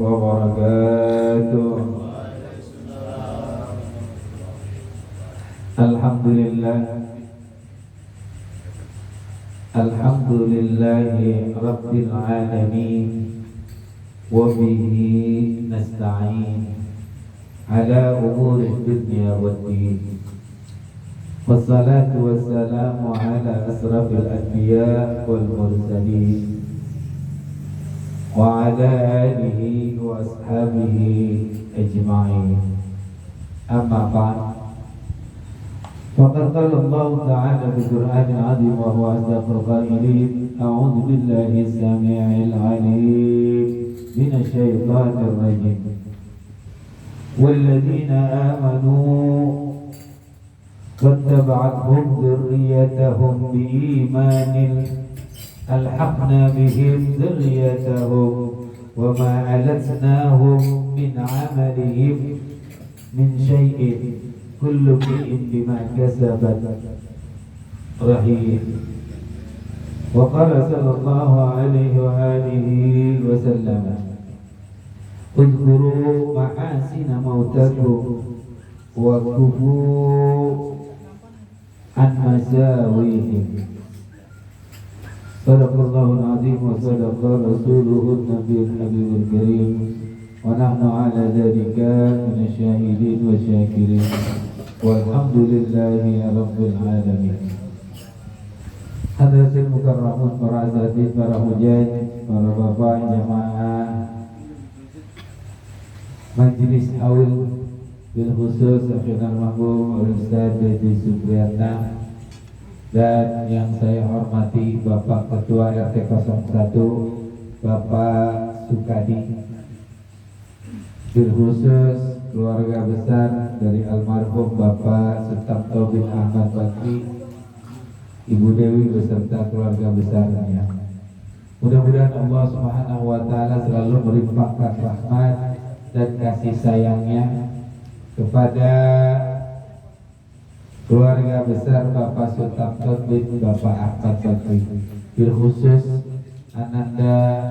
wabarakatuh. Alhamdulillah. Alhamdulillahi Rabbil Alamin. Wabihi nasta'in ala umuri dunya waddin. Wassalatu wassalamu ala asrafil anbiya wal mursalin wa ala alihi wa ashabihi ajma'in. Amma ba'd. Faqad qala Allah ta'ala fi Qur'anil 'azim wa huwa asdaqul qailin. A'udzu billahi as-sami'il 'alim minasy syaithanir rajim. Walladzina amanu wattaba'athum dzurriyyatuhum biimanin alhaqna bihim dzurriyyatahum wa ma alatnahum min 'amalihim min syai'in kullu imrin bima kasabat rahim. Wa qala sallallahu alaihi wa alihi wa sallam, udhkuru mahasina mautakum wa kufu an masawihim. Sadaqallahul azim wa sadaqa rasuluhun nabiyul habibul karim wa nahnu ala dzalika minasyahidin wa syakirin walhamdulillahi rabbil alamin. Hadirin mukarramun, para asatidz, para hujjaj, para bapak jamaah Majelis Aul bil khusus Akhirul Mahbub Ustaz Dedi Supriyatna, dan yang saya hormati Bapak Ketua RT 01 Bapak Sukadi, bil khusus keluarga besar dari almarhum Bapak Sutamto bin Ahmad Bakri, Ibu Dewi beserta keluarga besarnya. Mudah-mudahan Allah Subhanahu wa taala selalu melimpahkan rahmat dan kasih sayangnya kepada keluarga besar Bapak Sutamto bin Bapak Ahmad Bakri, bil khusus Ananda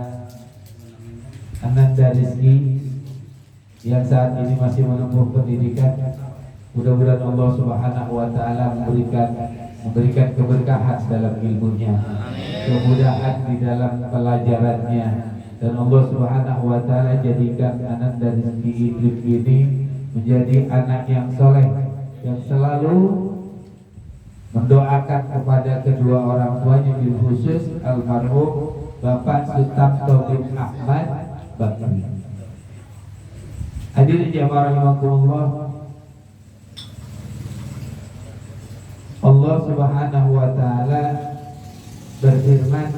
Rizki yang saat ini masih menempuh pendidikan. Mudah-mudahan Allah Subhanahu wa taala memberikan keberkahan dalam ilmunya, kemudahan di dalam pelajarannya, dan Allah Subhanahu wa taala jadikan anak dari Idris ini menjadi anak yang soleh, yang selalu mendoakan kepada kedua orang tuanya, bil khusus almarhum Bapak Sutamto bin Ahmad Bakri. Hadirin jamaah rahimakumullah, Allah Subhanahu wa taala berfirman,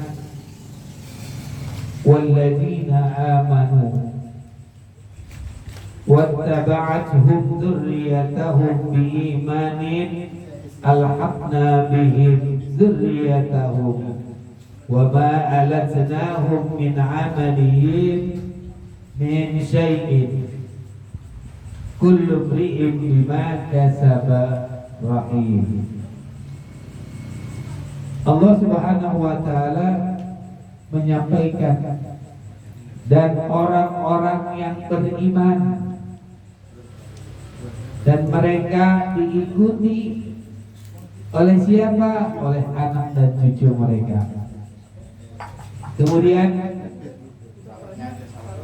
walladzina amanu wattaba'athum dzurriyyatuhum biimanin alhaqna bihim dzurriyyatahum wa ma alatnahum min 'amalihim min syai'in kullu imrin bima kasaba rahim. Allah Subhanahu wa taala menyampaikan, dan orang-orang yang beriman dan mereka diikuti oleh siapa? Oleh anak dan cucu mereka. Kemudian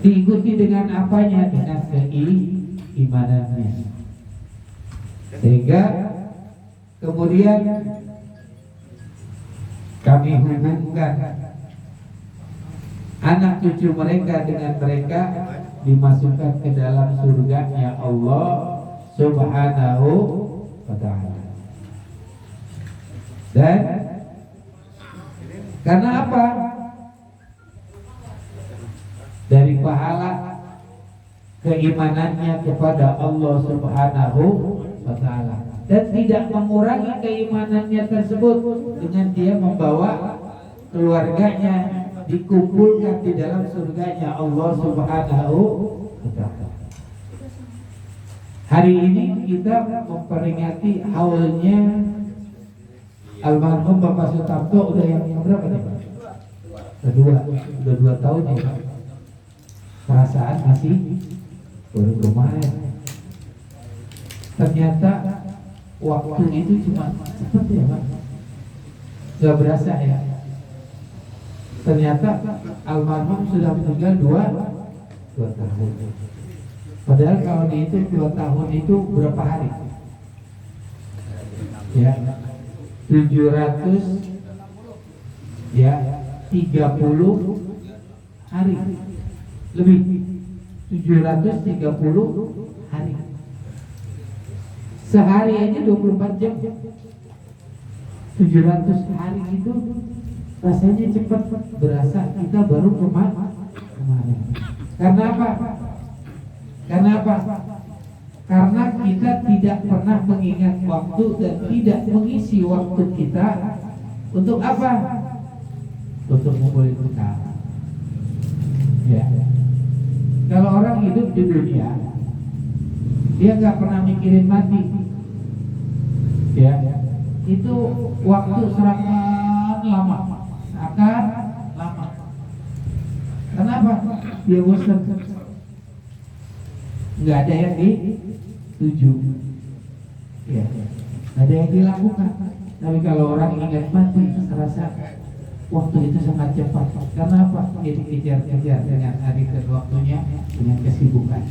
diikuti dengan apanya? Dengan keimanannya. Sehingga kemudian kami hubungkan anak cucu mereka dengan mereka dimasukkan ke dalam surganya Allah Subhanahu wa ta'ala. Dan karena apa? Dari pahala keimanannya kepada Allah Subhanahu wa ta'ala, dan tidak mengurangi keimanannya tersebut dengan dia membawa keluarganya dikumpulkan di dalam surganya Allah Subhanahu wa ta'ala. Hari ini kita memperingati haulnya almarhum Bapak Sutamto. Udah yang berapa nih Pak? Udah 2 tahun ya Pak. perasaan masih baru kemarin. Ternyata waktu itu cuma cepet ya Pak, gak berasa ya. Ternyata almarhum sudah meninggal 2 tahun. Padahal kalau dihitung 2 tahun itu berapa hari? Ya, 700 ya 30 hari lebih, 730 hari. Sehari aja 24 jam. 700 hari itu rasanya cepat, berasa kita baru kemarin. Karena apa? Karena kita tidak pernah mengingat waktu dan tidak mengisi waktu kita untuk apa? Untuk ngumpulin utang. Ya. Kalau orang hidup di dunia, dia nggak pernah mikirin mati. Ya. Itu waktu seakan lama. Kenapa? Dia bosan. Nggak ada yang dituju. Ya. Nggak ada yang dilakukan. Tapi kalau orang ingat mati, terasa waktu itu sangat cepat. Karena apa? Dia dikejar-kejar dengan hari dan waktunya, dengan kesibukan.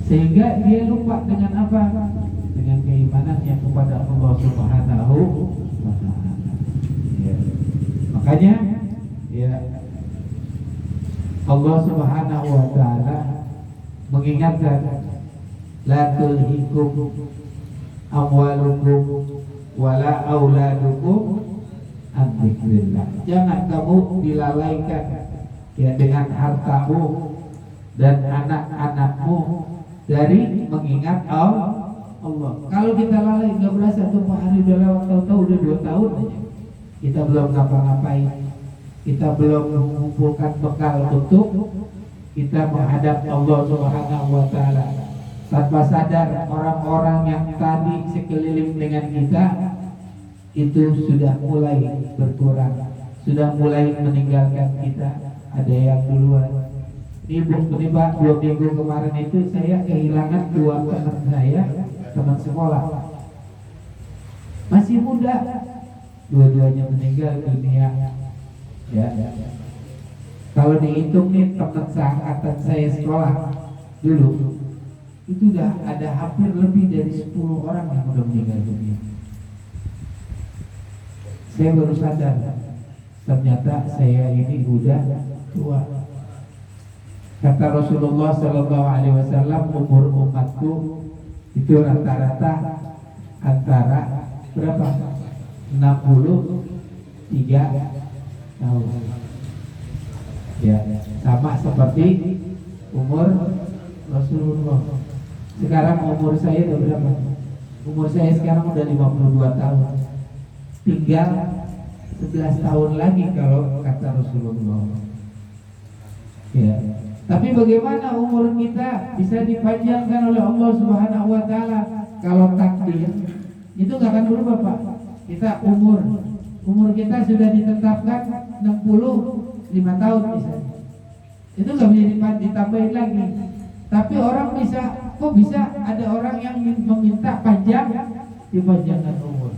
Sehingga dia lupa dengan apa? Dengan keimanannya kepada Allah Subhanahu wa Ta'ala. Ya. Makanya ya, Allah Subhanahu wa Ta'ala mengingatkan, la tulhikum amwalukum wala auladukum an dzikrillah. Jangan kamu dilalaikan ya dengan hartamu dan anak-anakmu dari mengingat Allah. Kalau kita lalai, nggak berasa tuh Pak hari udah lewat, tahu-tahu udah 2 tahun aja. Kita belum ngapa-ngapain, kita belum mengumpulkan bekal untuk kita menghadap Allah Subhanahu wa Ta'ala. Tanpa sadar orang-orang yang tadi sekeliling dengan kita itu sudah mulai berkurang, sudah mulai meninggalkan kita. Ada yang duluan. Ini Pak, 2 minggu kemarin itu saya kehilangan 2 teman saya, teman sekolah. Masih muda, dua-duanya meninggal dunia. Ya. Kalau dihitung nih teman seangkatan saya sekolah dulu, itu udah ada hampir lebih dari 10 orang yang udah meninggal dunia. Saya baru sadar, ternyata saya ini udah tua. Kata Rasulullah SAW, umur umatku itu rata-rata antara berapa? 63 tahun. Ya, sama seperti umur Rasulullah. Sekarang umur saya udah berapa? Umur saya sekarang udah 52 tahun. Tinggal 11 tahun lagi kalau kata Rasulullah. Ya. Tapi bagaimana umur kita bisa dipanjangkan oleh Allah Subhanahu wa Ta'ala? Kalau takdir itu gak akan berubah Pak. Kita umur kita sudah ditetapkan 65 tahun misalnya. Itu gak bisa ditambahin lagi. Tapi orang kok bisa ada orang yang meminta dipanjangkan umur.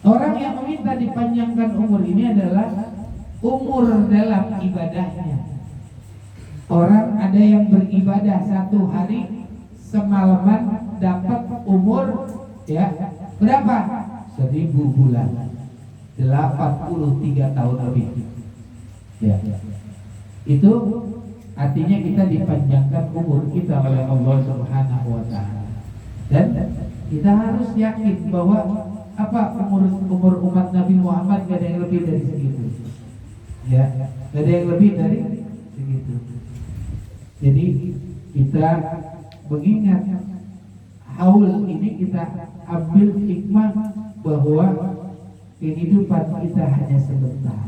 Orang yang meminta dipanjangkan umur ini adalah umur dalam ibadahnya. Orang ada yang beribadah 1 hari semalaman dapat umur ya berapa? 1000 bulan, 83 tahun lebih. Ya. Itu artinya kita dipanjangkan umur kita oleh Allah Subhanahu wa Ta'ala. Dan kita harus yakin bahwa umur umat Nabi Muhammad gak ada yang lebih dari segitu. Ya, gak ada yang lebih dari segitu. Jadi kita mengingat haul ini, kita ambil hikmah bahwa kehidupan kita hanya sebentar.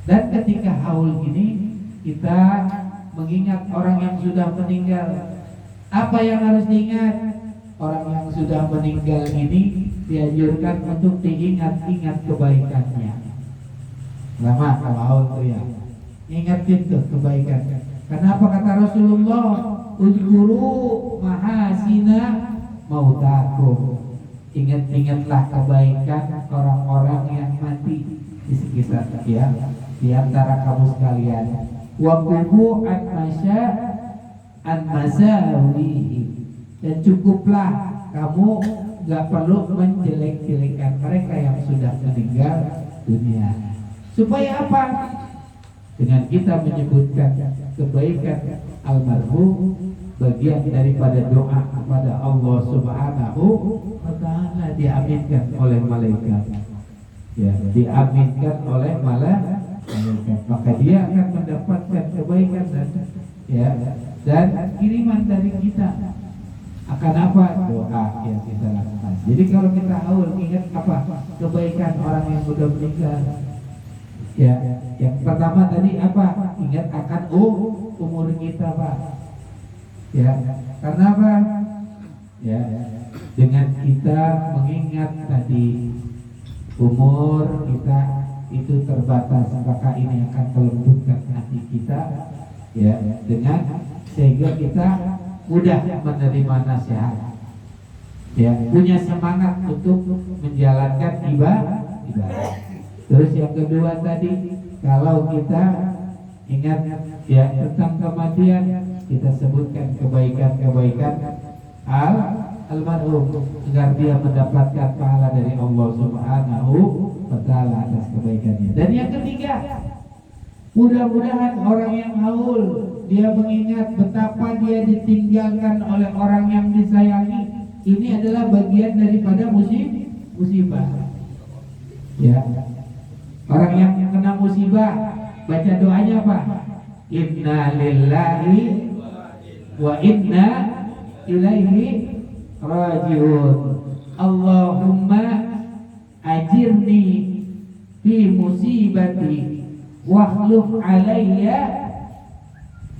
Dan ketika haul ini kita mengingat orang yang sudah meninggal. Apa yang harus diingat? Orang yang sudah meninggal ini dianjurkan untuk diingat-ingat kebaikannya. Lama kalau haul itu ya, ingatin tuh kebaikan. Kenapa kata Rasulullah, "Uzkuru mahasina mautakum." Ingat-ingatlah kebaikan orang-orang yang mati di sekitar ya, di antara kamu sekalian. Wa qubu an masawihi, dan cukuplah kamu gak perlu menjelek-jelekan mereka yang sudah meninggal dunia. Supaya apa? Dengan kita menyebutkan kebaikan almarhum, bagian daripada doa kepada Allah Subhanahu wa Ta'ala, diaminkan oleh malaikat. Ya, diaminkan oleh malaikat. Maka dia akan mendapatkan kebaikan dan kiriman dari kita. Akan apa? Doa yang kita lakukan. Jadi kalau kita haul, ingat apa? Kebaikan orang yang sudah meninggal. Ya, yang pertama tadi apa? Ingat akan umur kita, Pak. Ya, karena apa? Ya, dengan kita mengingat tadi umur kita itu terbatas, maka ini akan melembutkan hati kita, ya, dengan sehingga kita mudah menerima nasihat, ya, punya semangat untuk menjalankan ibadah. Terus yang kedua tadi, kalau kita ingat ya tentang kematian, kita sebutkan kebaikan almarhum agar dia mendapatkan pahala dari Allah Subhanahu wa Ta'ala atas kebaikannya. Dan yang ketiga, mudah-mudahan orang yang haul dia mengingat betapa dia ditinggalkan oleh orang yang disayangi. Ini adalah bagian daripada musibah. Ya. Orang yang kena musibah, baca doanya apa? Inna lillahi wa inna ilaihi rajiun. Allahumma ajirni fi musibati wakhluf alayya,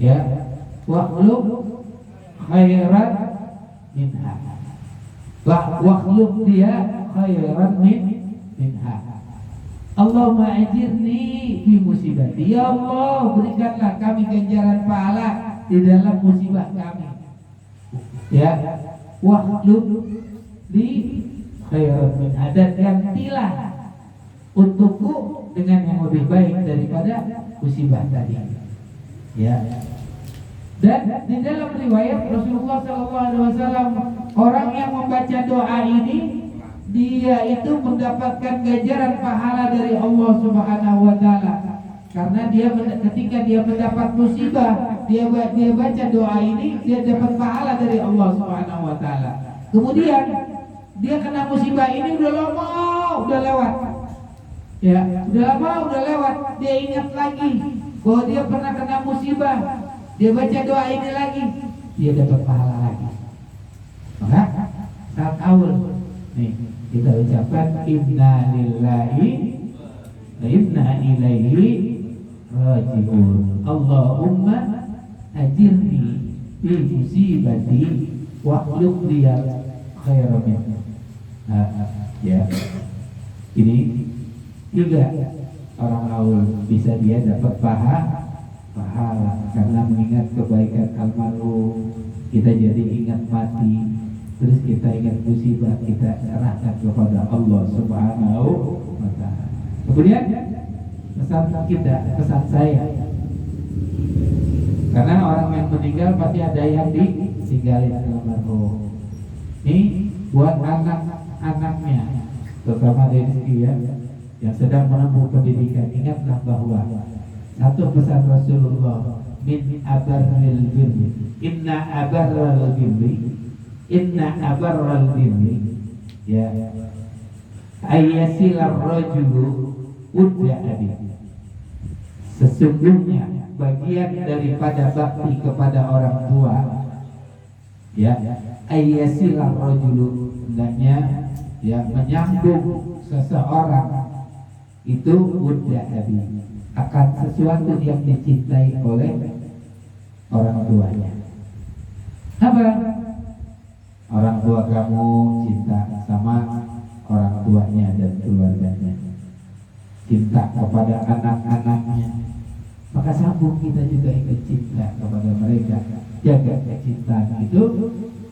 ya, wakhluf khairan minha, wakhluf dia khairan minha. Allahumma ajirni fi musibati, ya Allah berikanlah kami ganjaran pahala di dalam musibah kami, ya, wakhluf li khairan minha, dan gantilah untukku dengan yang lebih baik daripada musibah tadi, ya. Dan di dalam riwayat Rasulullah SAW, orang yang membaca doa ini dia itu mendapatkan ganjaran pahala dari Allah Subhanahu wa Ta'ala, karena dia ketika dia mendapat musibah, dia baca doa ini, dia dapat pahala dari Allah Subhanahu wa Ta'ala. Kemudian dia kena musibah ini udah lama, udah lewat. Ya, udah lama, udah lewat. Dia ingat lagi bahwa dia pernah kena musibah. Dia baca doa ini lagi, dia dapat pahala lagi. Maka saat awal nih kita ucapkan inna lillahi wa inna ilaihi rajiun. Allahumma ajirni fi musibati wa akhlif li khairan minha. Ya. Ini juga orang awal bisa dia dapat pahala karena mengingat kebaikan almarhum. Kita jadi ingat mati, terus kita ingat musibah, kita serahkan kepada Allah Subhanahu wa Ta'ala. Kemudian pesan saya, karena orang yang meninggal pasti ada yang ditinggalin almarhum. Ini buat anak-anaknya, terutama Rizki ya, yang sedang menempuh pendidikan. Ingatlah bahwa satu pesan Rasulullah, min abarril birri, inna abarral birri, ya, ayyasilar rajulu udda abi. Sesungguhnya bagian daripada bakti kepada orang tua, ya, ayyasilar rajulu, hendaknya ya menyambung seseorang itu udda abi, akan sesuatu yang dicintai oleh orang tuanya. Apa? Orang tua kamu cinta sama orang tuanya dan keluarganya, cinta kepada anak-anaknya, maka sambung kita juga ikut cinta kepada mereka. Jaga kecintaan itu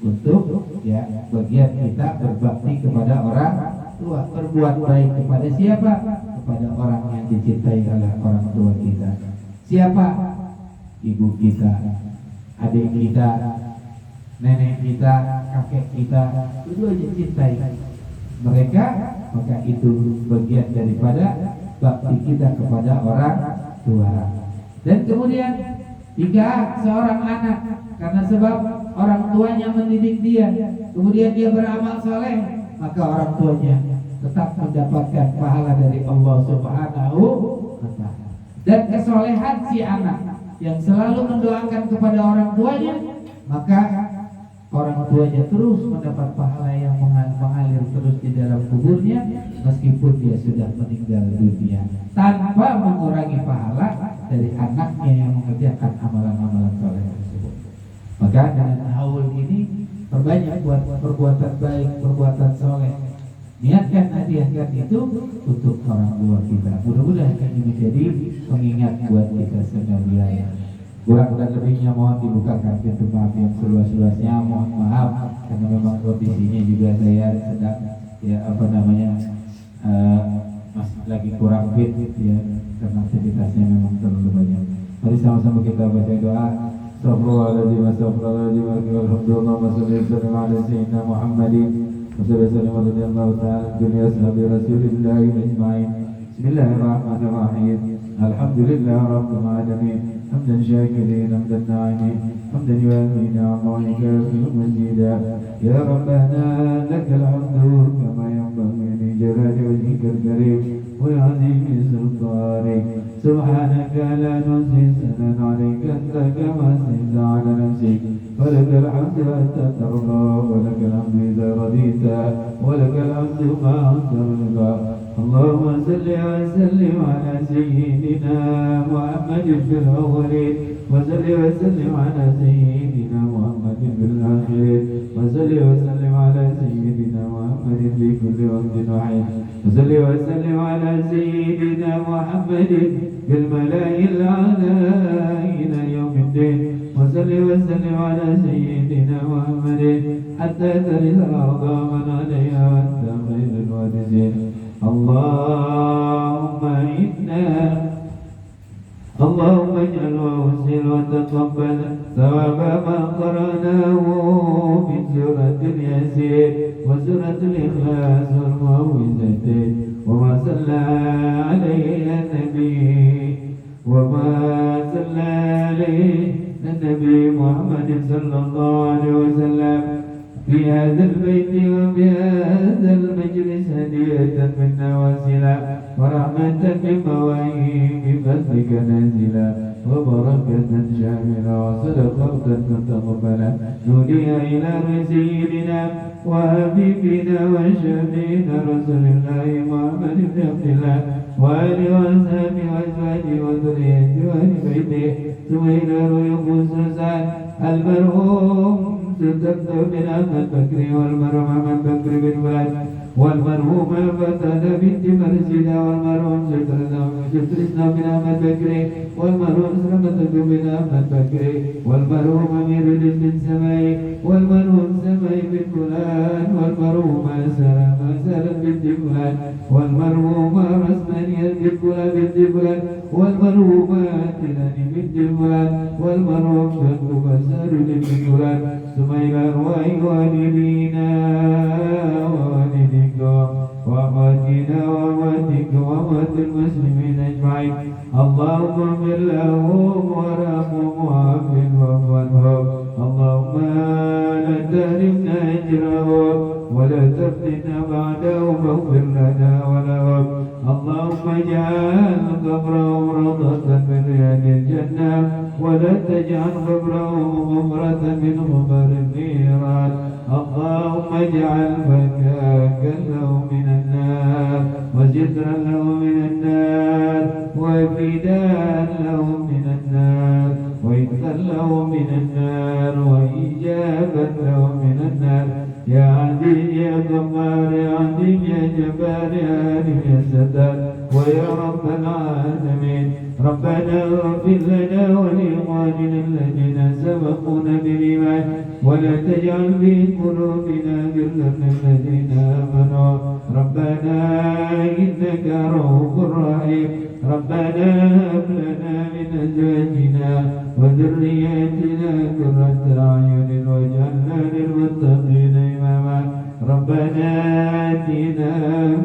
untuk ya bagian kita berbakti kepada orang tua. Berbuat baik kepada siapa? Kepada orang yang dicintai oleh orang tua kita. Siapa? Ibu kita, adik kita, nenek kita, kakek kita, itu aja cintai mereka, maka itu bagian daripada bakti kita kepada orang tua. Dan kemudian jika seorang anak karena sebab orang tuanya mendidik dia, kemudian dia beramal saleh, maka orang tuanya tetap mendapatkan pahala dari Allah Subhanahu wa ta'ala. Dan kesolehan si anak yang selalu mendoakan kepada orang tuanya, maka orang tuanya terus mendapat pahala yang mengalir terus di dalam kuburnya meskipun dia sudah meninggal dunia, tanpa mengurangi pahala dari anaknya yang mengerjakan amalan-amalan saleh tersebut. Maka dengan haul ini perbanyak buat perbuatan baik, perbuatan saleh. Niatkan, hadiahkan itu untuk orang tua kita. Mudah-mudahan ini menjadi pengingat buat kita sekalian. Kurang dan lebihnya mohon dibukakan pintu maaf yang seluas-luasnya. Mohon maaf karena memang kondisinya juga saya sedang masih lagi kurang fit ya, karena aktivitasnya memang terlalu banyak. Mari sama-sama kita baca doa. Astagfirullahaladzim, astagfirullahaladzim, alhamdulillah, wassalamualaikum ala sayyidina Muhammadin wassalamualaikum ta'ala dunia sahabi rasulillah ajma'in. Bismillahirrahmanirrahim. Alhamdulillah rabbil alamin. Hamdan syakirin, hamdan na'imin, hamdan yuafi ni'amahu wa yukafi mazida. Ya Rabbana lakal hamdu kama yanbaghi li jalali wajhikal karim wa li'azimi sultanik. Subhanaka la nuhsi sanan 'alaika anta kama asnayta 'ala nafsik. Walakal hamdu hatta tarda, walakal hamdu idza radita, walakal hamdu ma tarda. Allahumma salli wa sallim ala sayyidina Muhammadin fil awwalin, wa salli wa sallim ala sayyidina Muhammadin fil akhirin, wa salli wa sallim ala sayyidina Muhammadin fi kulli waqtin wa hin, wa salli wa sallim ala sayyidina Muhammadin fil mala'il a'la ila yaumiddin, wa salli wa sallim ala sayyidina Muhammadin hatta tarisa al-arda man 'alayha wa anta khairul warithin. اللهم اجعل ووسل وتقبل ثواب ما قرأناه من سورة الياسين وسورة الإخلاص والمعوذتين وما صلى عليه النبي محمد صلى الله عليه وسلم في هذا البيت وبهذا المجلس هدية منا وسلا ورحمة من مواهب فضلك نازلا وبركة شاملة وصدقة متقبلة نودي إلى سيدنا وحبيبنا وشفينا رسول الله محمد بن عبد الله وآله وأصحابه وأزواجه وذريته وأهل بيته ثم إلى روح خصوصا المرحوم سلطان بن أحمد بكري والمرحوم أحمد بكري بن فؤاد والمرحوم فتاة بنت مرشدة والمرحوم سلطان بن أحمد بكري والمرحوم سلمة بن أحمد بكري والمرحوم أمير بن سماي والمرحوم سماي بن فلان والمرحوم سلمة بنت فلان والمرحوم رسمانية بن فلان بنت فلان والمرحوم تلان بنت فلان والمرحوم شنو بشار بن فلان ثم إلى أرواح والدينا ووالديكم وأمواتنا وأمواتكم وأموات المسلمين أجمعين. اللهم اغفر لهم وارحمهم وعافهم واعف عنهم. اللهم لا تحرمنا أجرهم ولا تفتنا بعدهم واغفر لنا ولهم. اللهم اجعل قبرهم روضة من رياض الجنة ولا تجعل قبرهم غمرة من غبر النيران. اللهم اجعل فكاكا لهم من النار وسترا لهم من النار وفداء لهم من النار وإذا لهم من النار وإجابا لهم من النار. يا عزيز يا غفار يا عظيم يا جبار يا عالم يا ستار ويا رب العالمين. ربنا اغفر واغفر لنا ولإخواننا الذين سبقونا بالإيمان ولا تجعل في قلوبنا غلا للذين آمنوا ربنا إنك رؤوف رحيم ربنا هب لنا من أزواجنا وذرياتنا قرة أعين واجعلنا للمتقين إماما ربنا آتنا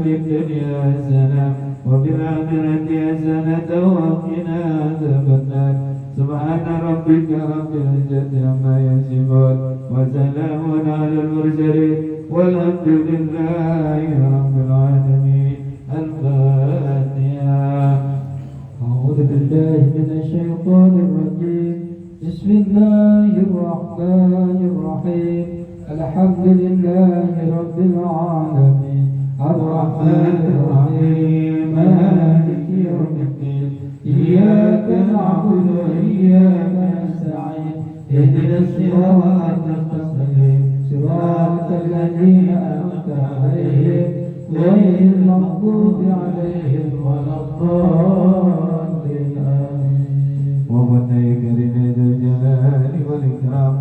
في الدنيا حسنة وفي الآخرة حسنة وقنا عذاب النار سبحان ربك رب العزة عما يصفون وسلام على المرسلين والحمد لله رب العالمين. الفاتحة. أعوذ بالله من الشيطان الرجيم. بسم الله الرحمن الرحيم. الحمد لله رب العالمين الرحمن الرحيم مالك يوم الدين إياك نعبد وإياك نستعين اهدنا الصراط المستقيم صراط الذين أنعمت عليهم غير المغضوب عليهم ولا الضالين آمين. ومن يكرم ذو الجلال والإكرام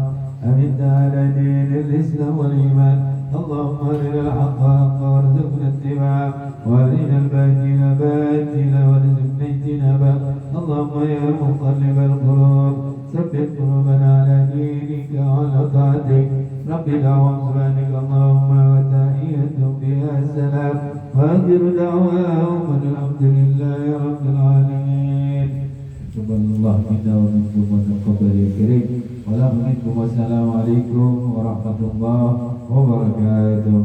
أمد على دين الإسلام والإيمان اللهم أرنا الحق حقا وارزقنا اتباعه وأرنا الباطل باطلا وارزقنا اجتنابه اللهم يا مقلب القلوب ثبت قلوبنا على دينك وعلى طاعتك رب دعوهم سبحانك اللهم وتحيتهم فيها السلام وآخر دعواهم الحمد لله رب العالمين. تقبل الله منا ومنكم وتقبل يا كريم. Wassalamualaikum warahmatullahi wabarakatuh.